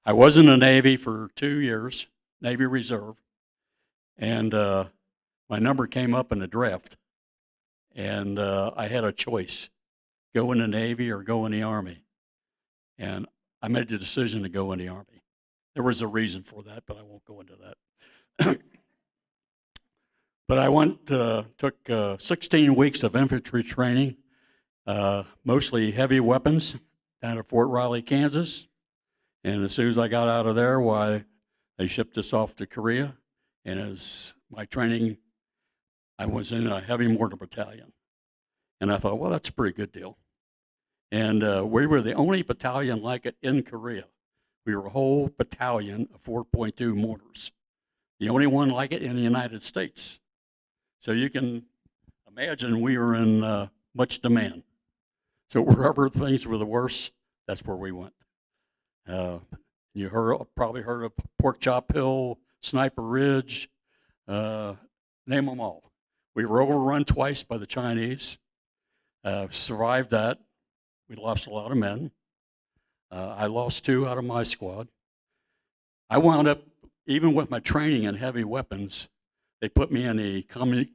I was in the Navy for 2 years, Navy Reserve, and my number came up in the draft, and I had a choice, go in the Navy or go in the Army. And I made the decision to go in the Army. There was a reason for that, but I won't go into that. But I took 16 weeks of infantry training, mostly heavy weapons, down at Fort Riley, Kansas. And as soon as I got out of there, they shipped us off to Korea. And as my training, I was in a heavy mortar battalion. And I thought, well, that's a pretty good deal. And we were the only battalion like it in Korea. We were a whole battalion of 4.2 mortars, the only one like it in the United States. So you can imagine we were in much demand. So wherever things were the worst, that's where we went. You probably heard of Pork Chop Hill, Sniper Ridge, name them all. We were overrun twice by the Chinese. Survived that. We lost a lot of men. I lost 2 out of my squad. I wound up, even with my training in heavy weapons, they put me in the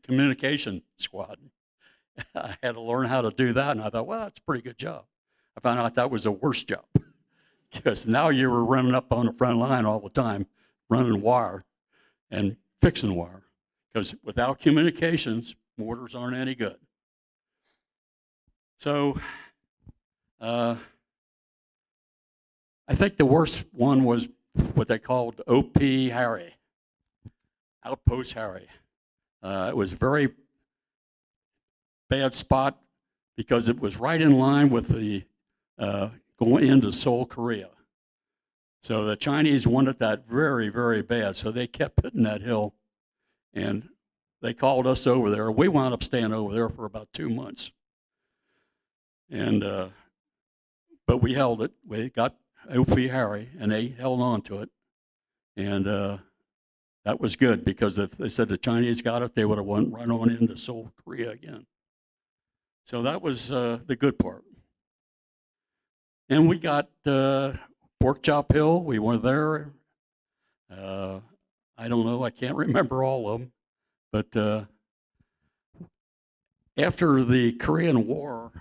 communication squad. I had to learn how to do that, and I thought, well, that's a pretty good job. I found out that was the worst job because now you were running up on the front line all the time, running wire and fixing wire, because without communications, mortars aren't any good. So I think the worst one was what they called OP Harry, Outpost Harry. It was a very bad spot because it was right in line with the going into Seoul, Korea. So the Chinese wanted that very, very bad. So they kept hitting that hill, and they called us over there. We wound up staying over there for about 2 months. And but we held it. We got OP Harry, and they held on to it. And that was good because if they said the Chinese got it, they would have went right on into Seoul, Korea again. So that was the good part. And we got Pork Chop Hill. We were there. I don't know. I can't remember all of them. But after the Korean War,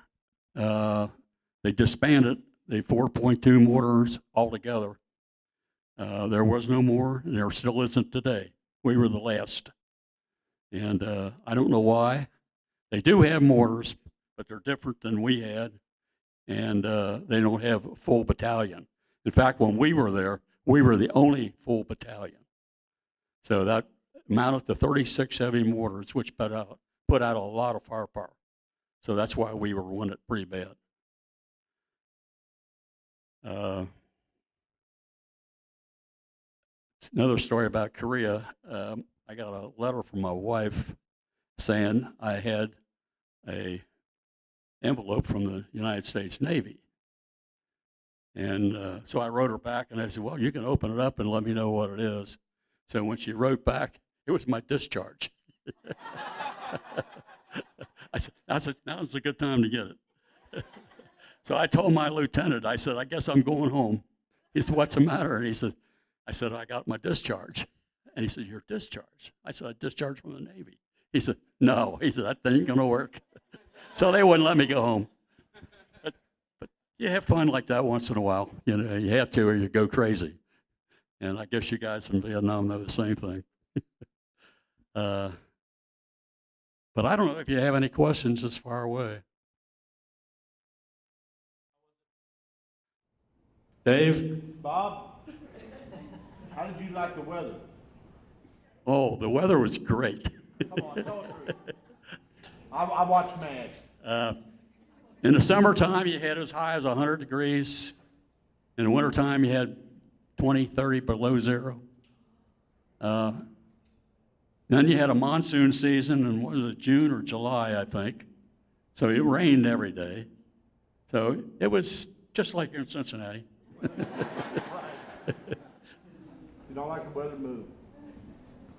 they disbanded the 4.2 mortars altogether. There was no more, and there still isn't today. We were the last. And I don't know why. They do have mortars, but they're different than we had, and they don't have a full battalion. In fact, when we were there, we were the only full battalion. So that amounted to 36 heavy mortars, which put out a lot of firepower. So that's why we were wounded pretty bad. Another story about Korea. I got a letter from my wife saying I had an envelope from the United States Navy. And so I wrote her back, and I said, well, you can open it up and let me know what it is. So when she wrote back, it was my discharge. I said, now's a good time to get it. So I told my lieutenant, I said, I guess I'm going home. He said, what's the matter? And I said, I got my discharge. And he said, your discharge? I said, I discharged from the Navy. He said, no. He said, that ain't going to work. So they wouldn't let me go home. But you have fun like that once in a while. You know, you have to or you go crazy. And I guess you guys from Vietnam know the same thing. But I don't know if you have any questions this far away. Dave? Bob, how did you like the weather? Oh, the weather was great. Come on, tell us through. I watched Mad. In the summertime, you had as high as 100 degrees. In the wintertime, you had 20, 30 below zero. Then you had a monsoon season in, what was it, June or July, I think. So it rained every day. So it was just like here in Cincinnati. If you don't like the weather, move.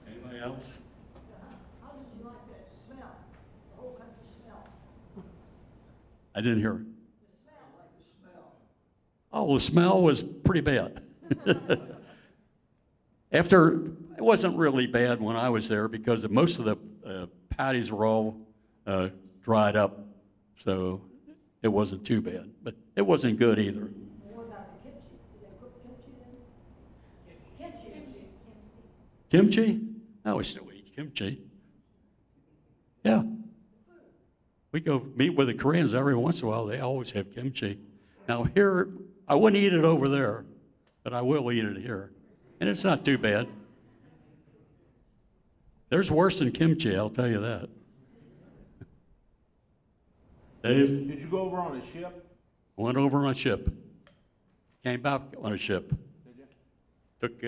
Anybody else? How did you like that smell? The whole country smell. I didn't hear. The smell, like the smell. Oh, the smell was pretty bad. After, it wasn't really bad when I was there because most of the patties were all dried up, so it wasn't too bad. But it wasn't good either. What about the kimchi? Do they cook kimchi then? Kimchi. Kimchi? No, we still eat kimchi. Yeah. We go meet with the Koreans every once in a while. They always have kimchi. Now here, I wouldn't eat it over there, but I will eat it here. And it's not too bad. There's worse than kimchi, I'll tell you that. Dave? Did you go over on a ship? Went over on a ship. Came back on a ship. Did you? Took,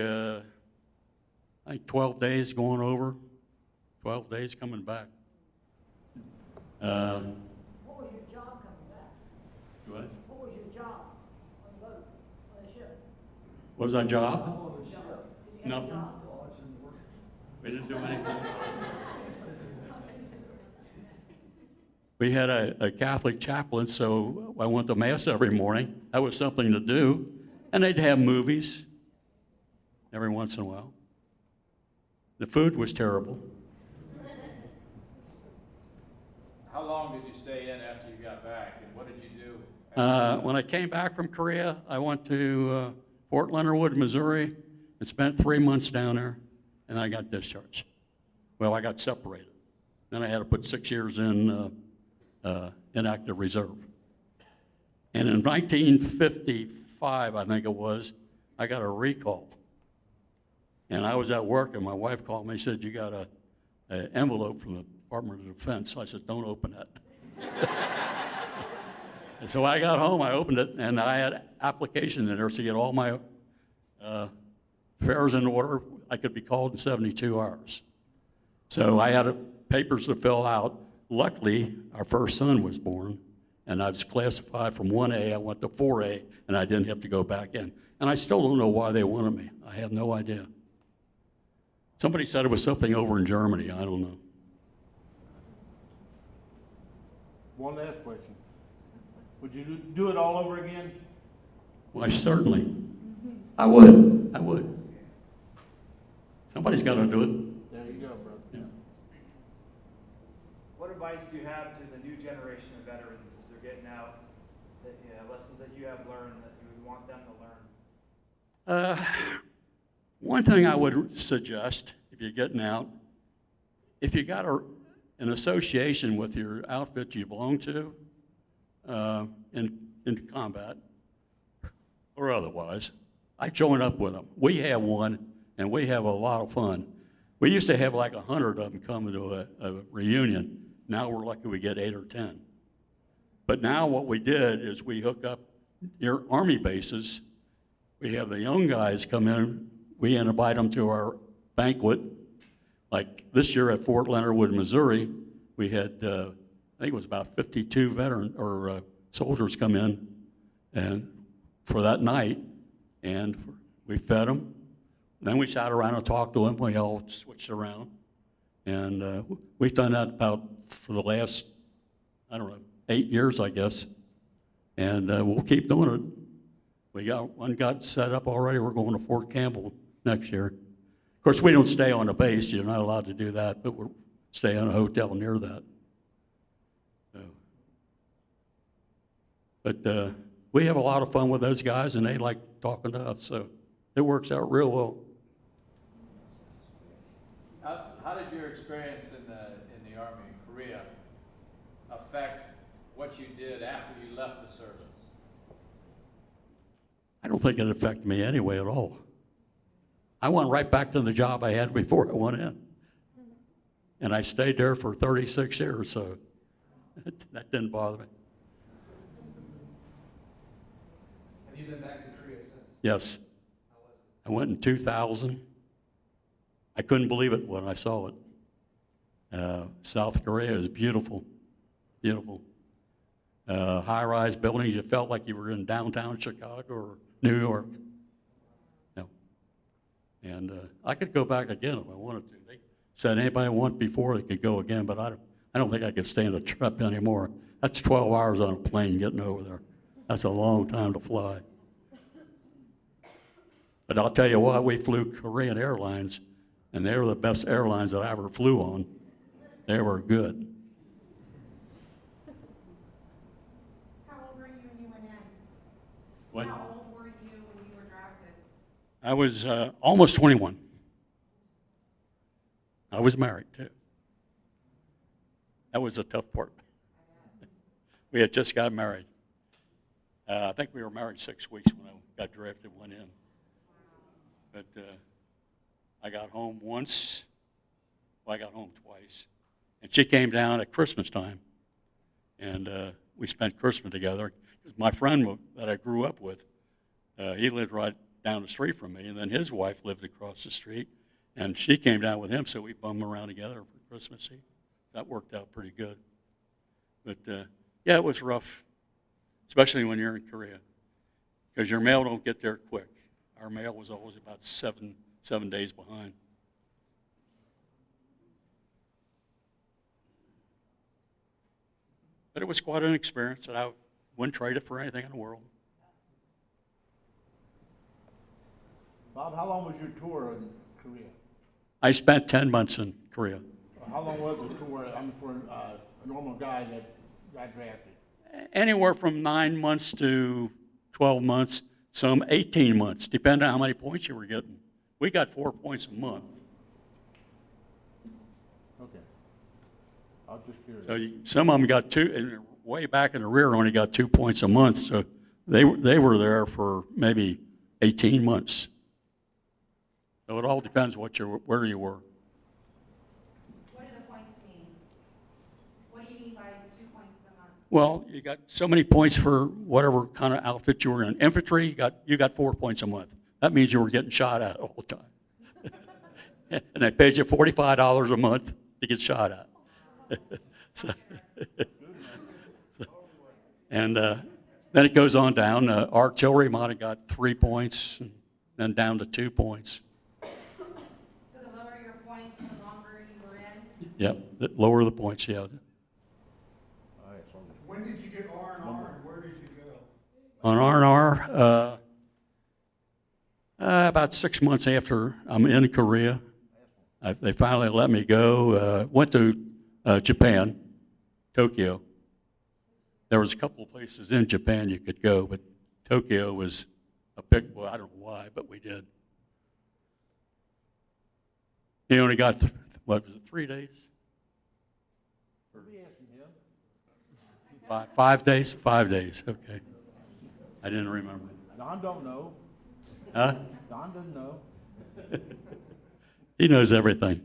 I think 12 days going over, 12 days coming back. What was your job coming back? What? What was your job on the boat, on the ship? What was our job? Did you have a Nothing. job? We didn't do anything. We had a Catholic chaplain, so I went to Mass every morning. That was something to do. And they'd have movies every once in a while. The food was terrible. How long did you stay in after you got back, and what did you do? When I came back from Korea, I went to Fort Leonard Wood, Missouri, and spent 3 months down there, and I got discharged. Well, I got separated. Then I had to put 6 years in inactive reserve. And in 1955, I think it was, I got a recall. And I was at work, and my wife called me and said, "You got an envelope from the Department of Defense." I said, "Don't open it." And so I got home, I opened it, and I had application in there to get all my affairs in order. I could be called in 72 hours. So I had papers to fill out. Luckily, our first son was born, and I was classified from 1A, I went to 4A, and I didn't have to go back in. And I still don't know why they wanted me. I have no idea. Somebody said it was something over in Germany, I don't know. One last question. Would you do it all over again? Why, certainly. I would. Somebody's got to do it. There you go, brother. Yeah. What advice do you have to the new generation of veterans as they're getting out, that, lessons that you have learned that you would want them to learn? One thing I would suggest, if you're getting out, if you got an association with your outfit you belong to in combat or otherwise, I join up with them. We have one, and we have a lot of fun. We used to have like 100 of them come to a reunion. Now we're lucky we get 8 or 10. But now what we did is we hook up your Army bases. We have the young guys come in. We invite them to our banquet. Like this year at Fort Leonard Wood, Missouri, we had, I think it was about 52 soldiers come in and for that night, and we fed them. Then we sat around and talked to them. We all switched around. And we've done that about for the last, 8 years, I guess. And we'll keep doing it. One got set up already. We're going to Fort Campbell next year. Of course, we don't stay on a base. You're not allowed to do that, but we're staying in a hotel near that. So. But we have a lot of fun with those guys, and they like talking to us, so it works out real well. How did your experience in the Army in Korea affect what you did after you left the service? I don't think it affected me anyway at all. I went right back to the job I had before I went in. And I stayed there for 36 years, so that didn't bother me. Have you been back to Korea since? Yes. How was it? I went in 2000. I couldn't believe it when I saw it. South Korea is beautiful, beautiful. High-rise buildings, you felt like you were in downtown Chicago or New York. No. And I could go back again if I wanted to. They said anybody went before, they could go again, but I don't think I could stand a trip anymore. That's 12 hours on a plane getting over there. That's a long time to fly. But I'll tell you what, we flew Korean Airlines, and they were the best airlines that I ever flew on. They were good. How old were you when you went in? What? How old were you when you were drafted? I was almost 21. I was married, too. That was the tough part. We had just got married. I think we were married 6 weeks when I got drafted, went in. But I got home once. Well, I got home twice. And she came down at Christmas time. And we spent Christmas together. My friend that I grew up with, he lived right down the street from me. And then his wife lived across the street. And she came down with him, so we bummed around together for Christmas Eve. That worked out pretty good. But, yeah, it was rough, especially when you're in Korea, because your mail don't get there quick. Our mail was always about seven days behind. But it was quite an experience, and I wouldn't trade it for anything in the world. Bob, how long was your tour in Korea? I spent 10 months in Korea. How long was the tour, for a normal guy that got drafted? Anywhere from 9 months to 12 months, some 18 months, depending on how many points you were getting. We got 4 points a month. Okay. I was just curious. So some of them got two, and way back in the rear only got 2 points a month, so they were there for maybe 18 months. So it all depends where you were. What do the points mean? What do you mean by 2 points a month? Well, you got so many points for whatever kind of outfit you were in. Infantry, you got 4 points a month. That means you were getting shot at all the time. And they paid you $45 a month to get shot at. And then it goes on down. Artillery might have got 3 points, and then down to 2 points. So the lower your points, the longer you were in? Yep, lower the points, yeah. When did you get R&R and where did you go? On R&R, about 6 months after I'm in Korea, they finally let me go. Went to Japan, Tokyo. There was a couple of places in Japan you could go, but Tokyo was a pick. Well, I don't know why, but we did. He only got, 3 days? Be asking him. 5 days? 5 days, okay. I didn't remember. Don don't know. Huh? Don doesn't know. He knows everything.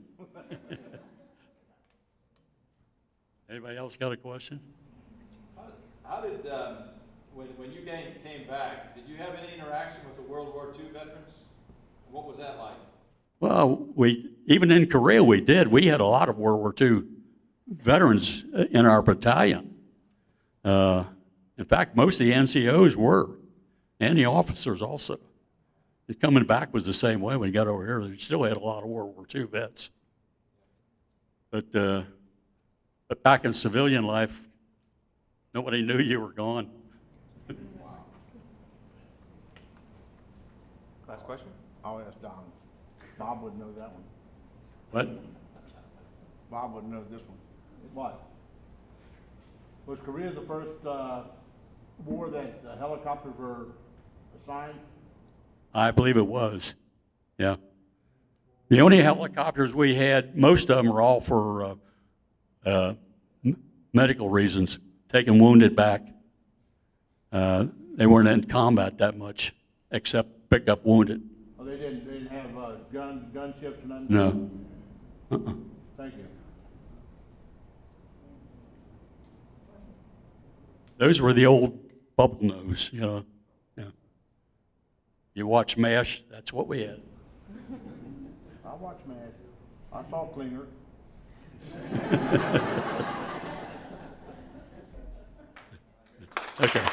Anybody else got a question? How did, when you came back, did you have any interaction with the World War II veterans? What was that like? Well, even in Korea we did. We had a lot of World War II veterans in our battalion. In fact, most of the NCOs were, and the officers also. And coming back was the same way when we got over here. They still had a lot of World War II vets. But back in civilian life, nobody knew you were gone. Last question? I'll ask Don. Bob would know that one. What? Bob would know this one. What? Was Korea the first war that the helicopters were assigned? I believe it was, yeah. The only helicopters we had, most of them were all for medical reasons, taking wounded back. They weren't in combat that much, except pick up wounded. Oh, they didn't have gunships and nothing? No. Thank you. Those were the old bubble nose, you know. Yeah. You watch MASH, that's what we had. I watched MASH. I saw Klinger. Okay.